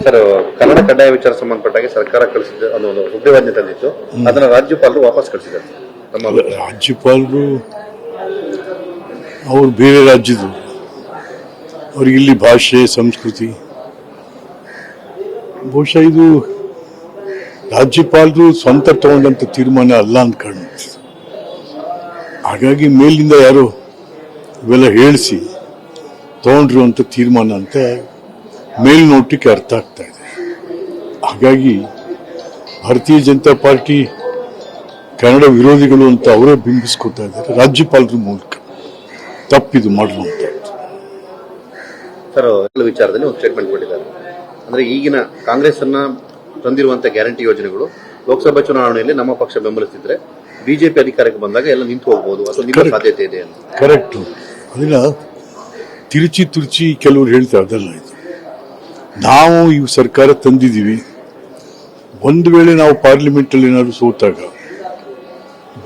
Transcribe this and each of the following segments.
Sir, Kannada ಕಡ್ಡಾಯ ವಿಚಾರ ಸಂಬಂಧಪಟ್ಟಾಗೆ ಸರ್ಕಾರ ಕಳಿಸಿದ ಅನ್ನೋ ಸುಗ್ರೀವಾಜ್ಞೆ ತಂದಿತ್ತು. ಅದನ್ನ ರಾಜ್ಯಪಾಲರು ವಾಪಸ್ ಕಳಿಸಿದ್ದಾರೆ. ರಾಜ್ಯಪಾಲರು ಅವರು ಬೇರೆ ರಾಜ್ಯದವರು, ಅವ್ರಿಗೆ ಇಲ್ಲಿ ಭಾಷೆ ಸಂಸ್ಕೃತಿ, ಬಹುಶಃ ಇದು ರಾಜ್ಯಪಾಲರು ಸ್ವಂತ ತಗೊಂಡಂತ ತೀರ್ಮಾನ ಅಲ್ಲ ಅಂತ ಕಾಣುತ್ತೆ. ಹಾಗಾಗಿ ಮೇಲಿಂದ ಯಾರೋ ಇವೆಲ್ಲ ಹೇಳಿಸಿ ತಗೊಂಡಿರುವಂತ ತೀರ್ಮಾನ ಅಂತ ಮೇಲ್ನೋಟಕ್ಕೆ ಅರ್ಥ ಆಗ್ತಾ ಇದೆ. ಹಾಗಾಗಿ ಭಾರತೀಯ ಜನತಾ ಪಾರ್ಟಿ ಕನ್ನಡ ವಿರೋಧಿಗಳು ಅಂತ ಅವರೇ ಬಿಂಬಿಸ್ಕೊತಾ ಇದ್ದಾರೆ ರಾಜ್ಯಪಾಲರ ಮೂಲಕ. ತಪ್ಪಿದು ಮಾಡುವಂತದ್ದು. ಸರ್, ವಿಚಾರದಲ್ಲಿ ಒಂದು ಸ್ಟೇಟ್ಮೆಂಟ್ ಕೊಟ್ಟಿದ್ದಾರೆ. ಅಂದ್ರೆ ಈಗಿನ ಕಾಂಗ್ರೆಸ್ ಅನ್ನ ತಂದಿರುವಂತಹ ಗ್ಯಾರಂಟಿ ಯೋಜನೆಗಳು ಲೋಕಸಭಾ ಚುನಾವಣೆಯಲ್ಲಿ ನಮ್ಮ ಪಕ್ಷ ಬೆಂಬಲಿಸಿದ್ರೆ ಬಿಜೆಪಿ ಅಧಿಕಾರಕ್ಕೆ ಬಂದಾಗ ಎಲ್ಲ ನಿಂತು ಹೋಗಬಹುದು ಅಥವಾ ನಿಲ್ಲೋ ಸಾಧ್ಯತೆ ಇದೆ ಅಂತ. ಕರೆಕ್ಟ್. ಅದನ್ನ ತಿರುಚಿ ಕೆಲವರು ಹೇಳ್ತಾರೆ. ಅದಲ್ಲ ಇದು. ನಾವು ಈ ಸರ್ಕಾರ ತಂದಿದ್ದೀವಿ. ಒಂದು ವೇಳೆ ನಾವು ಪಾರ್ಲಿಮೆಂಟ್ ಅಲ್ಲಿ ಏನಾದ್ರು ಸೋತಾಗ,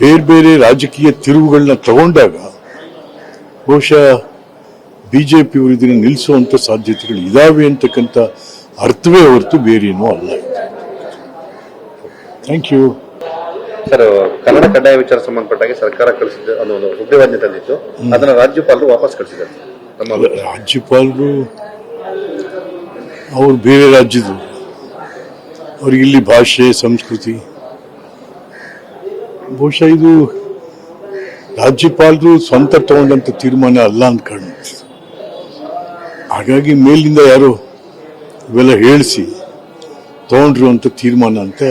ಬೇರೆ ಬೇರೆ ರಾಜಕೀಯ ತಿರುವುಗಳನ್ನ ತಗೊಂಡಾಗ ಬಹುಶಃ ಬಿಜೆಪಿಯವರು ಇದನ್ನು ನಿಲ್ಲಿಸುವಂತ ಸಾಧ್ಯತೆಗಳು ಇದಾವೆ ಅಂತಕ್ಕಂಥ ಅರ್ಥವೇ ಹೊರತು ಬೇರೇನೂ ಅಲ್ಲ. Thank you. ಸರ್, ಕನ್ನಡ ಕಡ್ಡಾಯ ವಿಚಾರ ಸಂಬಂಧಪಟ್ಟಾಗೆ ಸರ್ಕಾರ ಕಳಿಸಿದ ಅನ್ನೋ ಸುಗ್ರೀವಾಜ್ಞೆ ತಂದಿತ್ತು. ಅದನ್ನ ರಾಜ್ಯಪಾಲರು ವಾಪಸ್ ಕಳಿಸಿದ್ದಾರೆ. ರಾಜ್ಯಪಾಲರು ಅವರು ಬೇರೆ ರಾಜ್ಯದವರು, ಅವ್ರಿಗೆ ಇಲ್ಲಿ ಭಾಷೆ ಸಂಸ್ಕೃತಿ, ಬಹುಶಃ ಇದು ರಾಜ್ಯಪಾಲರು ಸ್ವಂತ ತಗೊಂಡಂತ ತೀರ್ಮಾನ ಅಲ್ಲ ಅಂತ ಕಾಣುತ್ತೆ. ಹಾಗಾಗಿ ಮೇಲಿಂದ ಯಾರೋ ಇವೆಲ್ಲ ಹೇಳಿಸಿ ತಗೊಂಡಿರುವಂತ ತೀರ್ಮಾನ ಅಂತ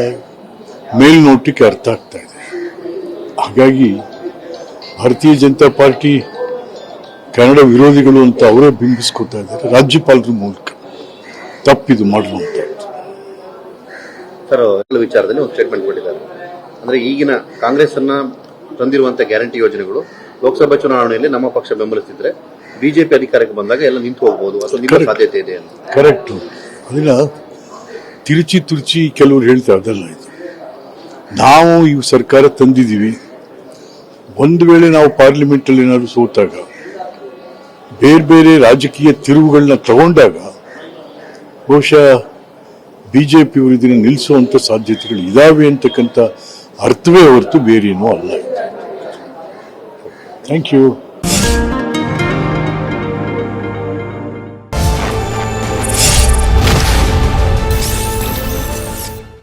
ಮೇಲ್ನೋಟಕ್ಕೆ ಅರ್ಥ ಆಗ್ತಾ ಇದೆ. ಹಾಗಾಗಿ ಭಾರತೀಯ ಜನತಾ ಪಾರ್ಟಿ ಕನ್ನಡ ವಿರೋಧಿಗಳು ಅಂತ ಅವರೇ ಬಿಂಬಿಸ್ಕೊತಾ ಇದ್ದಾರೆ ರಾಜ್ಯಪಾಲರ ಮೂಲಕ. ತಪ್ಪಿದು ಮಾಡುವಂತದ್ದು. ಸರ್, ವಿಚಾರದಲ್ಲಿ ಒಂದು ಸ್ಟೇಟ್ಮೆಂಟ್ ಕೊಟ್ಟಿದ್ದಾರೆ. ಅಂದ್ರೆ ಈಗಿನ ಕಾಂಗ್ರೆಸ್ ಅನ್ನ ತಂದಿರುವಂತಹ ಗ್ಯಾರಂಟಿ ಯೋಜನೆಗಳು ಲೋಕಸಭಾ ಚುನಾವಣೆಯಲ್ಲಿ ನಮ್ಮ ಪಕ್ಷ ಬೆಂಬಲಿಸಿದ್ರೆ ಬಿಜೆಪಿ ಅಧಿಕಾರಕ್ಕೆ ಬಂದಾಗ ಎಲ್ಲ ನಿಂತು ಹೋಗಬಹುದು ಅಥವಾ ನಿಲ್ಲೋ ಸಾಧ್ಯತೆ ಇದೆ ಅಂತ. ಕರೆಕ್ಟ್. ಅದನ್ನ ತಿರುಚಿ ಕೆಲವರು ಹೇಳ್ತಾರೆ. ಅದಲ್ಲ ಇದು. ನಾವು ಈ ಸರ್ಕಾರ ತಂದಿದ್ದೀವಿ. ಒಂದು ವೇಳೆ ನಾವು ಪಾರ್ಲಿಮೆಂಟ್ ಅಲ್ಲಿ ಏನಾದ್ರು ಸೋತಾಗ, ಬೇರೆ ಬೇರೆ ರಾಜಕೀಯ ತಿರುವುಗಳನ್ನ ತಗೊಂಡಾಗ ಬಹುಶಃ ಬಿಜೆಪಿಯವರು ಇದನ್ನು ನಿಲ್ಲಿಸುವಂತ ಸಾಧ್ಯತೆಗಳು ಇದಾವೆ ಅಂತಕ್ಕಂಥ ಅರ್ಥವೇ ಹೊರತು ಬೇರೇನೂ ಅಲ್ಲ. Thank you.